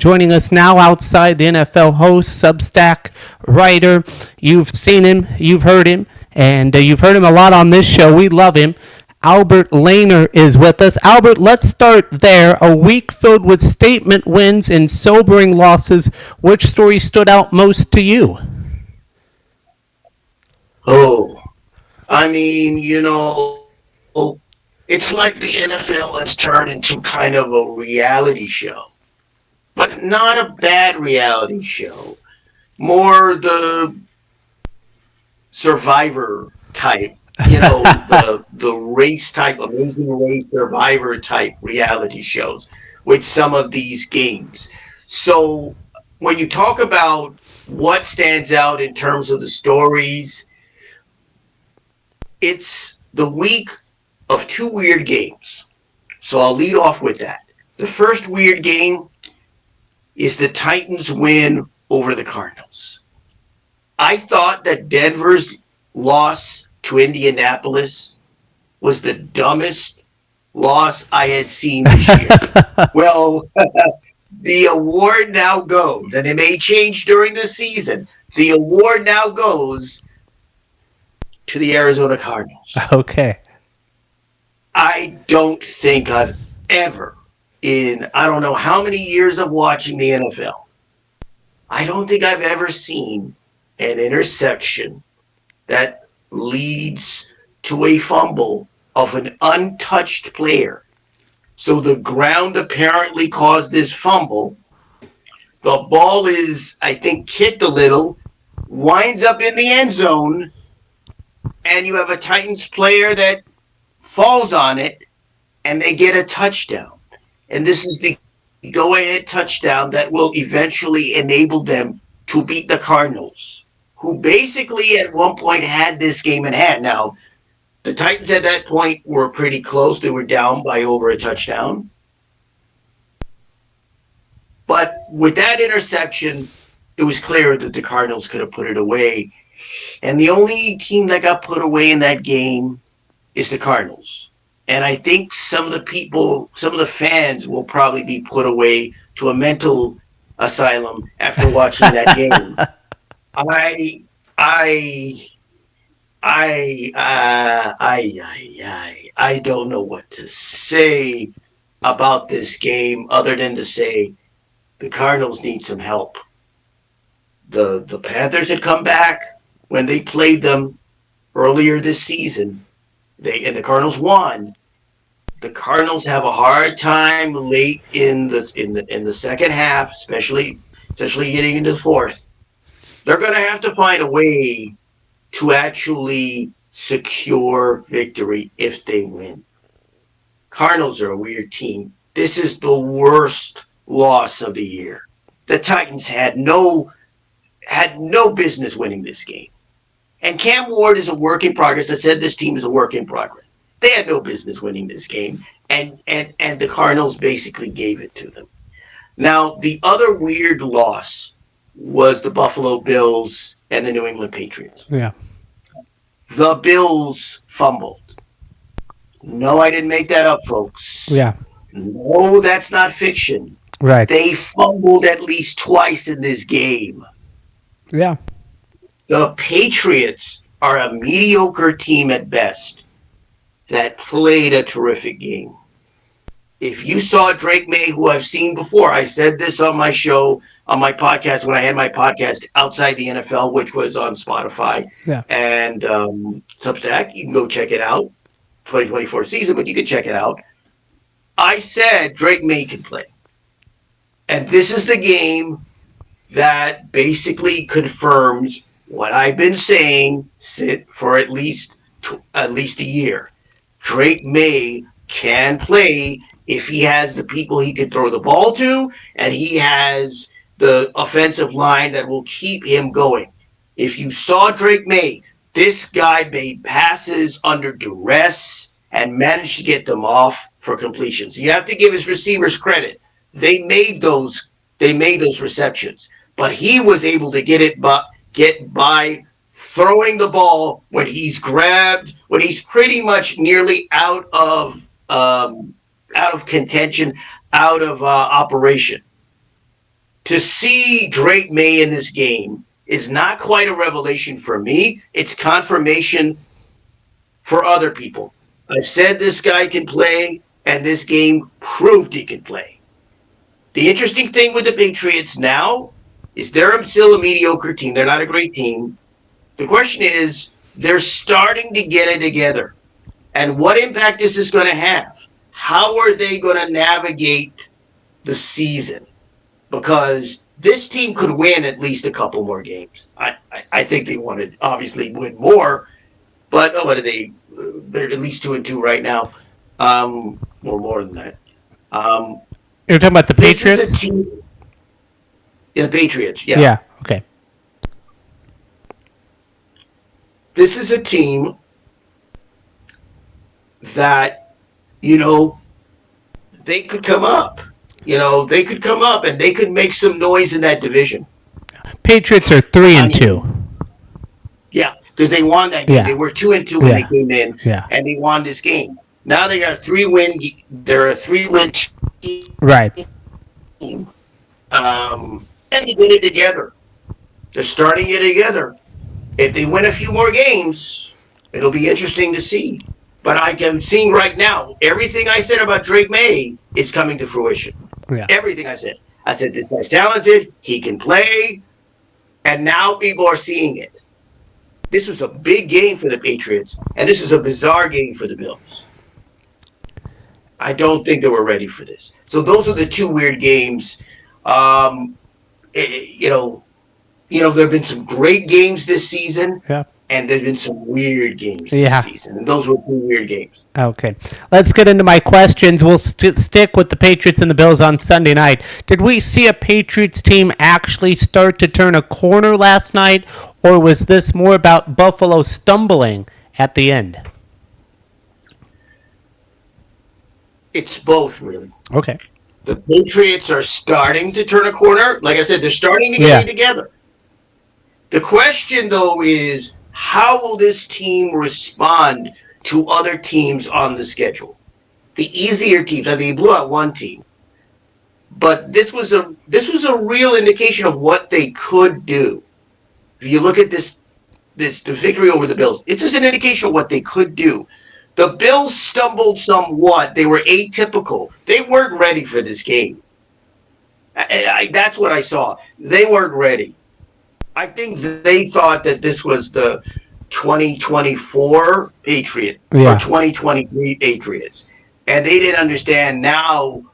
Joining us now outside the NFL host, Substack writer. You've seen him, you've heard him, and you've heard him a lot on this show. We love him. Albert Lainer is with us. Albert, let's start there. A week filled with statement wins and sobering losses. Which story stood out most to you? Oh, I mean, it's like the NFL has turned into kind of a reality show, but not a bad reality show. More the Survivor type, the race type, Amazing Race Survivor type reality shows with some of these games. So when you talk about what stands out in terms of the stories, it's the week of two weird games. So I'll lead off with that. The first weird game is the Titans win over the Cardinals. I thought that Denver's loss to Indianapolis was the dumbest loss I had seen this year. Well, the award now goes, and it may change during the season. The award now goes to the Arizona Cardinals. Okay. I don't think I've ever, in I don't know how many years of watching the NFL, I don't think I've ever seen an interception that leads to a fumble of an untouched player. So the ground apparently caused this fumble. The ball is, I think, kicked a little, winds up in the end zone, and you have a Titans player that falls on it, and they get a touchdown. And this is the go-ahead touchdown that will eventually enable them to beat the Cardinals, who basically at one point had this game in hand. Now, the Titans at that point were pretty close. They were down by over a touchdown. But with that interception, it was clear that the Cardinals could have put it away. And the only team that got put away in that game is the Cardinals. And I think some of the fans will probably be put away to a mental asylum after watching that game. I don't know what to say about this game other than to say the Cardinals need some help. The Panthers had come back when they played them earlier this season. The Cardinals won. The Cardinals have a hard time late in the second half, especially getting into the fourth. They're going to have to find a way to actually secure victory if they win. Cardinals are a weird team. This is the worst loss of the year. The Titans had no business winning this game. And Cam Ward is a work in progress. I said this team is a work in progress. They had no business winning this game, and the Cardinals basically gave it to them. Now, the other weird loss was the Buffalo Bills and the New England Patriots. Yeah. The Bills fumbled. No, I didn't make that up, folks. Yeah. No, that's not fiction. Right. They fumbled at least twice in this game. Yeah. The Patriots are a mediocre team at best that played a terrific game. If you saw Drake May, who I've seen before, I said this on my show, on my podcast, when I had my podcast Outside the NFL, which was on Spotify and Substack. You can go check it out. 2024 season, but you can check it out. I said Drake May can play. And this is the game that basically confirms what I've been saying for at least a year. Drake May can play if he has the people he can throw the ball to, and he has the offensive line that will keep him going. If you saw Drake May, this guy made passes under duress and managed to get them off for completions. You have to give his receivers credit. They made those receptions, but he was able to get by throwing the ball when he's pretty much nearly out of contention, out of operation. to see Drake May in this game is not quite a revelation for me. It's confirmation for other people. I've said this guy can play, and this game proved he can play. The interesting thing with the Patriots now is they're still a mediocre team. They're not a great team. The question is, they're starting to get it together. And what impact this is going to have? How are they going to navigate the season? Because this team could win at least a couple more games. I think they want to obviously win more, but what are they? They're at least 2-2 right now, or more than that. You're talking about the This Patriots? is a team. Yeah, the Patriots. Yeah. Yeah. Okay. This is a team that, they could come up. They could come up and they could make some noise in that division. Patriots are 3-2. Yeah, because they won that game. Yeah. They were 2-2 when they came in, Yeah. and they won this game. Now they got a 3-win. They're a 3-win team. Right. And they did it together. They're starting it together. If they win a few more games, it'll be interesting to see. But I am seeing right now, everything I said about Drake May is coming to fruition. Yeah. Everything I said. I said this guy's talented, he can play, and now people are seeing it. This was a big game for the Patriots, and this is a bizarre game for the Bills. I don't think they were ready for this. So those are the two weird games. There have been some great games this season. Yeah. And there have been some weird games this season. And those were two weird games. Okay. Let's get into my questions. We'll stick with the Patriots and the Bills on Sunday night. Did we see a Patriots team actually start to turn a corner last night, or was this more about Buffalo stumbling at the end? It's both, really. Okay. The Patriots are starting to turn a corner. Like I said, they're starting to get it together. The question, though, is how will this team respond to other teams on the schedule? The easier teams, I mean, they blew out one team, but this was a real indication of what they could do. If you look at the victory over the Bills, it's just an indication of what they could do. The Bills stumbled somewhat. They were atypical. They weren't ready for this game. That's what I saw. They weren't ready. I think they thought that this was the 2024 Patriot or 2023 Patriots. And they didn't understand now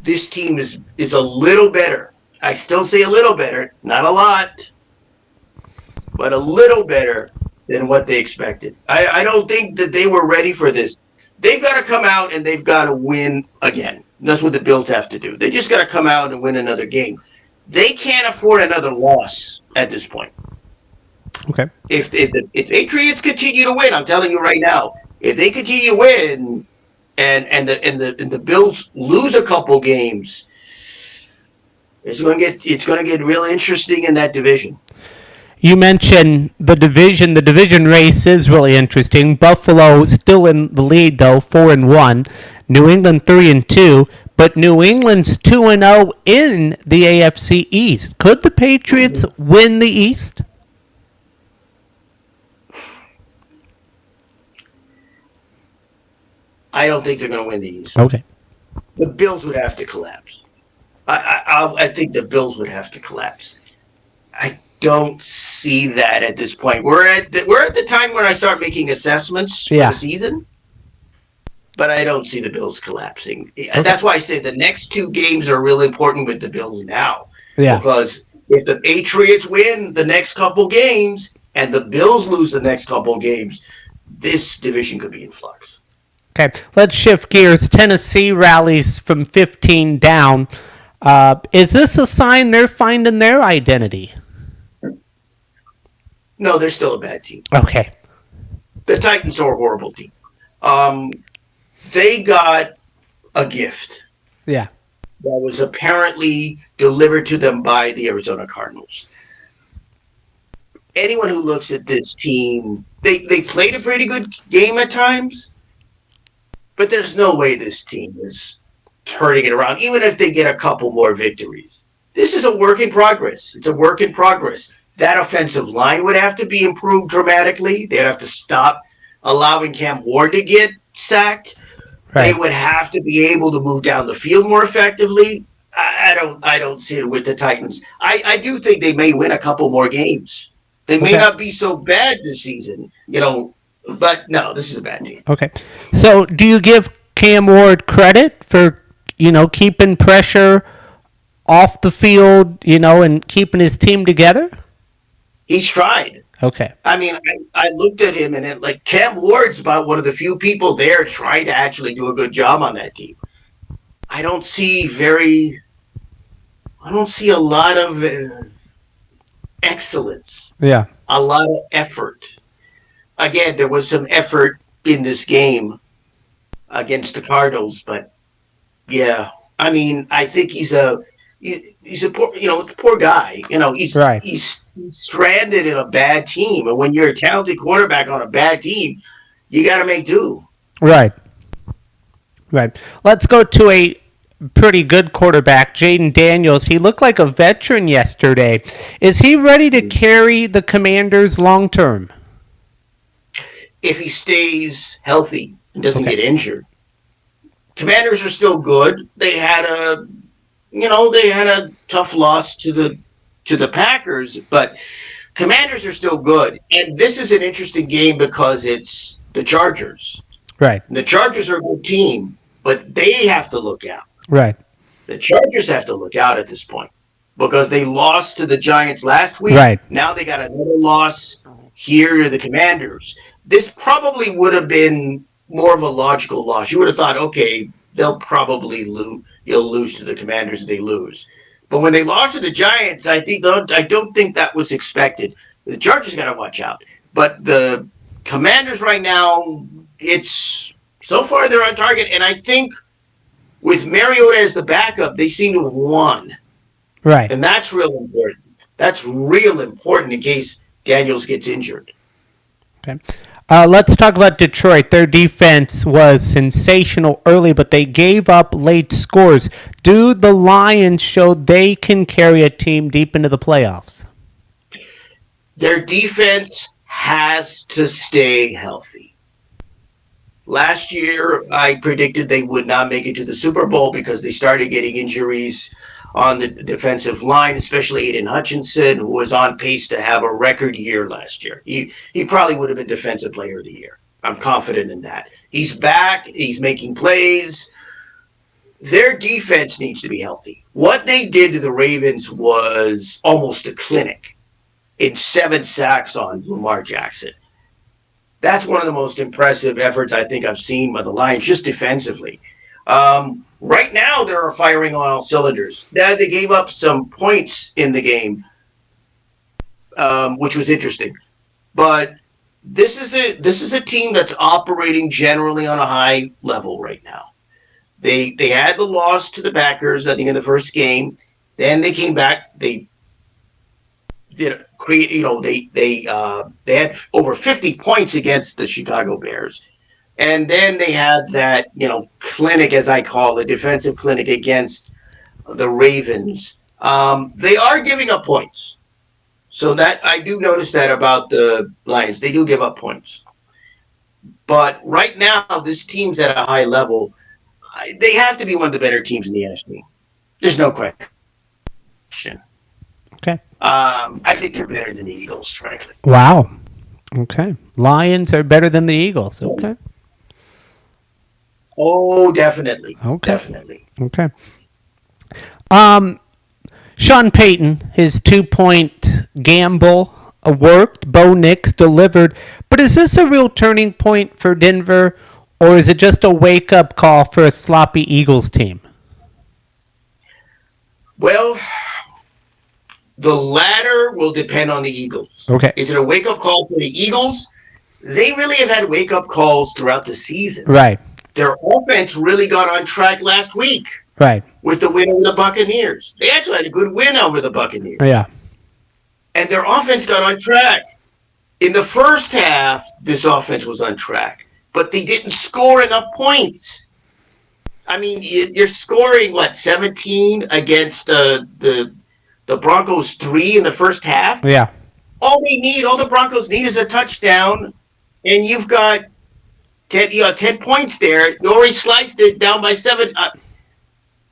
this team is a little better. I still say a little better, not a lot, but a little better than what they expected. I don't think that they were ready for this. They've got to come out and they've got to win again. That's what the Bills have to do. They just got to come out and win another game. They can't afford another loss at this point. Okay. If the Patriots continue to win, I'm telling you right now, if they continue to win and the Bills lose a couple games, it's going to get real interesting in that division. You mentioned the division. The division race is really interesting. Buffalo still in the lead though, 4-1. New England 3-2. But New England's 2-0 in the AFC East. Could the Patriots win the East? I don't think they're going to win the East. Okay. The Bills would have to collapse. I think the Bills would have to collapse. I don't see that at this point. We're at the time when I start making assessments for the season. But I don't see the Bills collapsing. Okay. That's why I say the next two games are really important with the Bills now. Yeah. Because if the Patriots win the next couple games and the Bills lose the next couple games, this division could be in flux. Okay, let's shift gears. Tennessee rallies from 15 down. Is this a sign they're finding their identity? No, they're still a bad team. Okay. The Titans are a horrible team. They got a gift. Yeah. That was apparently delivered to them by the Arizona Cardinals. Anyone who looks at this team, they played a pretty good game at times, but there's no way this team is turning it around, even if they get a couple more victories. this is a work in progress. It's a work in progress. That offensive line would have to be improved dramatically. They'd have to stop allowing Cam Ward to get sacked. They Right. would have to be able to move down the field more effectively. I don't see it with the Titans. I do think they may win a couple more games. They may Okay. not be so bad this season, but no, this is a bad team. Okay. So, do you give Cam Ward credit for keeping pressure off the field, and keeping his team together? He's tried. Okay. I mean, I looked at him and like Cam Ward's about one of the few people there trying to actually do a good job on that team. I don't see a lot of excellence, Yeah. a lot of effort. Again, there was some effort in this game against the Cardinals, but yeah, I mean, I think he's a poor guy. Right. He's stranded in a bad team, and when you're a talented quarterback on a bad team, you got to make do. Right. Right. Let's go to a pretty good quarterback, Jaden Daniels. He looked like a veteran yesterday. Is he ready to carry the Commanders long term? If he stays healthy and doesn't Okay. get injured, Commanders are still good. They had a tough loss to the Packers, but Commanders are still good. And this is an interesting game because it's the Chargers. Right. The Chargers are a good team, but they have to look out. Right. The Chargers have to look out at this point because they lost to the Giants last week. Right. Now they got another loss here to the Commanders. This probably would have been more of a logical loss. You would have thought, okay, they'll probably lose. You'll lose to the Commanders if they lose. But when they lost to the Giants, I don't think that was expected. The Chargers got to watch out. But the Commanders right now, so far they're on target, and I think with Mariota as the backup, they seem to have won, Right. and that's real important. That's real important in case Daniels gets injured. Okay. Let's talk about Detroit. Their defense was sensational early, but they gave up late scores. Do the Lions show they can carry a team deep into the playoffs? Their defense has to stay healthy. Last year, I predicted they would not make it to the Super Bowl because they started getting injuries on the defensive line, especially Aiden Hutchinson, who was on pace to have a record year last year. He probably would have been Defensive Player of the Year. I'm confident in that. He's back. He's making plays. Their defense needs to be healthy. What they did to the Ravens was almost a clinic in 7 sacks on Lamar Jackson. That's one of the most impressive efforts I think I've seen by the Lions, just defensively. Right now, they're firing on all cylinders. Now, they gave up some points in the game, which was interesting. But this is a team that's operating generally on a high level right now. They had the loss to the Packers, I think, in the first game. Then they came back. They did create. They had over 50 points against the Chicago Bears. And then they had that, clinic, as I call it, defensive clinic against the Ravens. They are giving up points. So that I do notice that about the Lions. They do give up points. But right now, this team's at a high level. They have to be one of the better teams in the NFC. There's no question. Okay. I think they're better than the Eagles, frankly. Wow. Okay. Lions are better than the Eagles. Okay. Oh, definitely. Okay. Definitely. Okay. Sean Payton, his 2-point gamble worked. Bo Nix delivered. But is this a real turning point for Denver, or is it just a wake-up call for a sloppy Eagles team? Well, the latter will depend on the Eagles. Okay. Is it a wake-up call for the Eagles? They really have had wake-up calls throughout the season. Right. Their offense really got on track last week Right. with the win over the Buccaneers. They actually had a good win over the Buccaneers. Yeah. And their offense got on track. In the first half, this offense was on track, but they didn't score enough points. I mean, you're scoring, 17 against the the Broncos 3 in the first half. Yeah. All the Broncos need is a touchdown, and you've got 10 points there. You already sliced it down by 7.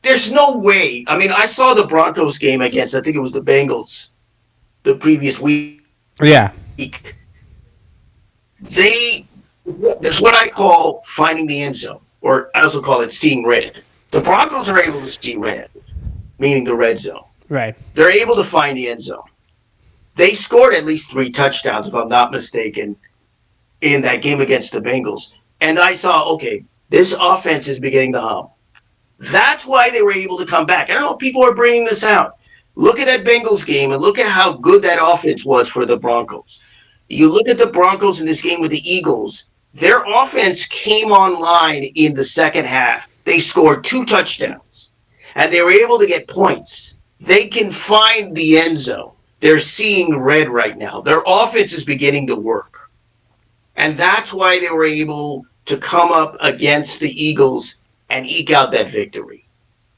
There's no way. I mean, I saw the Broncos game against, I think it was the Bengals, the previous week. Yeah. There's what I call finding the end zone, or I also call it seeing red. The Broncos are able to see red, meaning the red zone. Right. They're able to find the end zone. They scored at least 3 touchdowns, if I'm not mistaken, in that game against the Bengals. And I saw, okay, this offense is beginning to hum. That's why they were able to come back. I don't know if people are bringing this out. Look at that Bengals game and look at how good that offense was for the Broncos. You look at the Broncos in this game with the Eagles, their offense came online in the second half. They scored 2 touchdowns, and they were able to get points. They can find the end zone. They're seeing red right now. Their offense is beginning to work. And that's why they were able to come up against the Eagles and eke out that victory.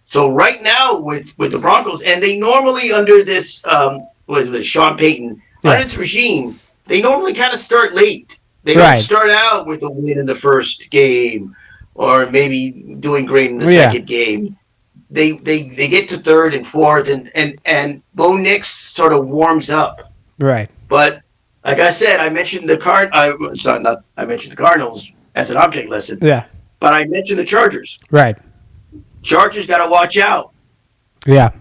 So right now with the Broncos, and they normally under this, Sean Payton, under this regime, they normally kind of start late. They don't start out with a win in the first game or maybe doing great in the second game. They get to third and fourth, and Bo Nix sort of warms up. Right. But like I said, I mentioned I mentioned the Cardinals as an object lesson. Yeah. But I mentioned the Chargers. Right. Chargers got to watch out. Yeah.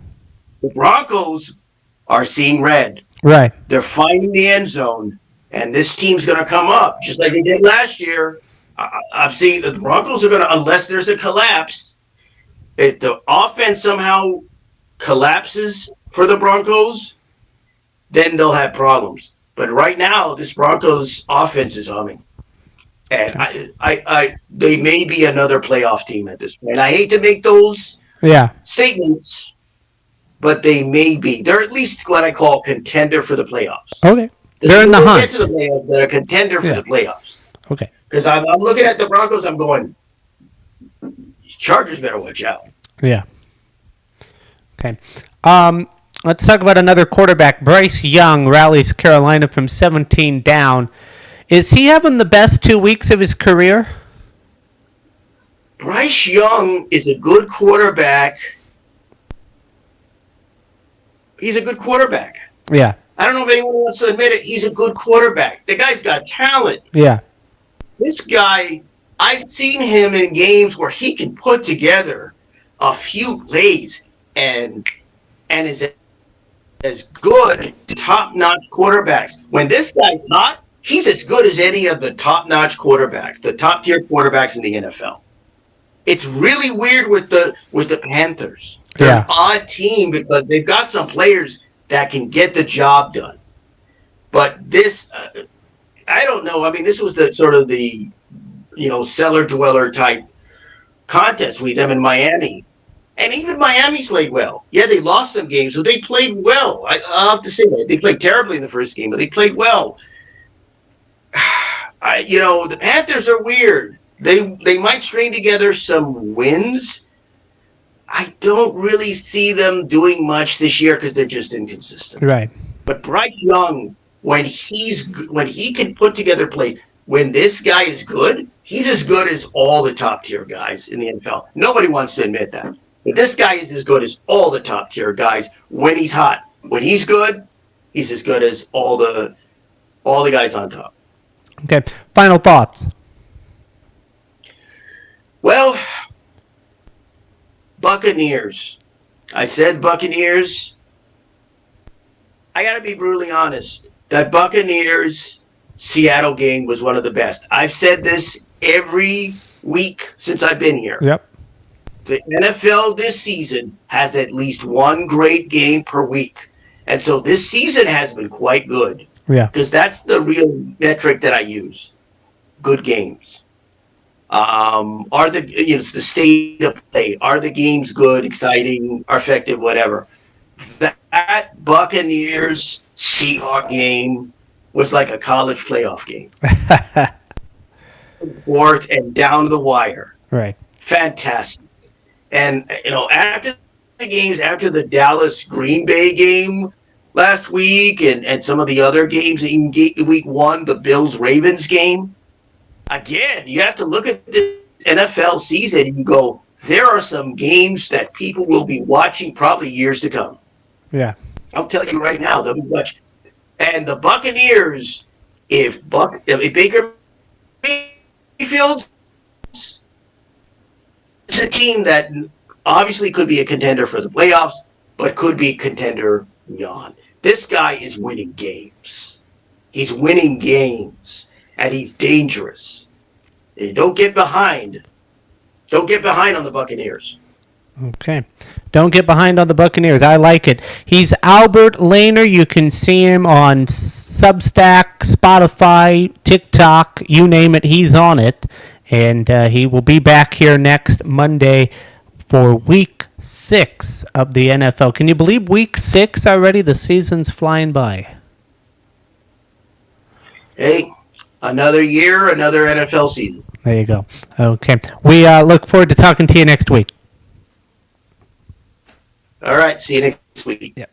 The Broncos are seeing red. Right. They're finding the end zone, and this team's going to come up just like they did last year. I'm seeing the Broncos are going to, unless there's a collapse, if the offense somehow collapses for the Broncos, then they'll have problems. But right now, this Broncos offense is humming. And they may be another playoff team at this point. I hate to make those statements, but they may be. They're at least what I call contender for the playoffs. Okay. They're in the hunt. Get to the playoffs, they're a contender for the playoffs. Okay. Because I'm looking at the Broncos, I'm going, Chargers better watch out. Yeah. Okay. Let's talk about another quarterback. Bryce Young rallies Carolina from 17 down. Is he having the best 2 weeks of his career? Bryce Young is a good quarterback. He's a good quarterback. Yeah. I don't know if anyone wants to admit it. He's a good quarterback. The guy's got talent. Yeah. This guy, I've seen him in games where he can put together a few plays and is as good top-notch quarterbacks. When this guy's hot, he's as good as any of the top-notch quarterbacks, the top-tier quarterbacks in the NFL. It's really weird with the Panthers. They're an odd team because they've got some players that can get the job done. But this, I don't know. I mean, this was the sort of the, cellar dweller type contest with them in Miami. And even Miami's played well. Yeah, they lost some games, but they played well. I'll have to say that. They played terribly in the first game, but they played well. The Panthers are weird. They might string together some wins. I don't really see them doing much this year because they're just inconsistent. Right. But Bryce Young, when he can put together plays, when this guy is good, he's as good as all the top tier guys in the NFL. Nobody wants to admit that. But this guy is as good as all the top tier guys when he's hot. When he's good, he's as good as all the guys on top. Okay. Final thoughts. Well, Buccaneers. I said Buccaneers. I got to be brutally honest. That Buccaneers Seattle game was one of the best. I've said this every week since I've been here. Yep. The NFL this season has at least one great game per week. And so this season has been quite good. Yeah. Because that's the real metric that I use. Good games. It's the state of play. Are the games good, exciting, effective, whatever? That Buccaneers Seahawks game was like a college playoff game. Fourth and down the wire. Right. Fantastic. And after the games after the Dallas Green Bay game last week and some of the other games in week 1, the Bills Ravens game, again, you have to look at this NFL season and you go, there are some games that people will be watching probably years to come. Yeah. I'll tell you right now, they'll be watching. And the Buccaneers, if Baker Mayfield is a team that obviously could be a contender for the playoffs, but could be a contender beyond. This guy is winning games. He's winning games, and he's dangerous. Don't get behind. Don't get behind on the Buccaneers. Okay. Don't get behind on the Buccaneers. I like it. He's Albert Lainer. You can see him on Substack, Spotify, TikTok, you name it. He's on it. And he will be back here next Monday for Week 6 of the NFL. Can you believe Week 6 already? The season's flying by. Hey, another year, another NFL season. There you go. Okay. We look forward to talking to you next week. All right. See you next week. Yep.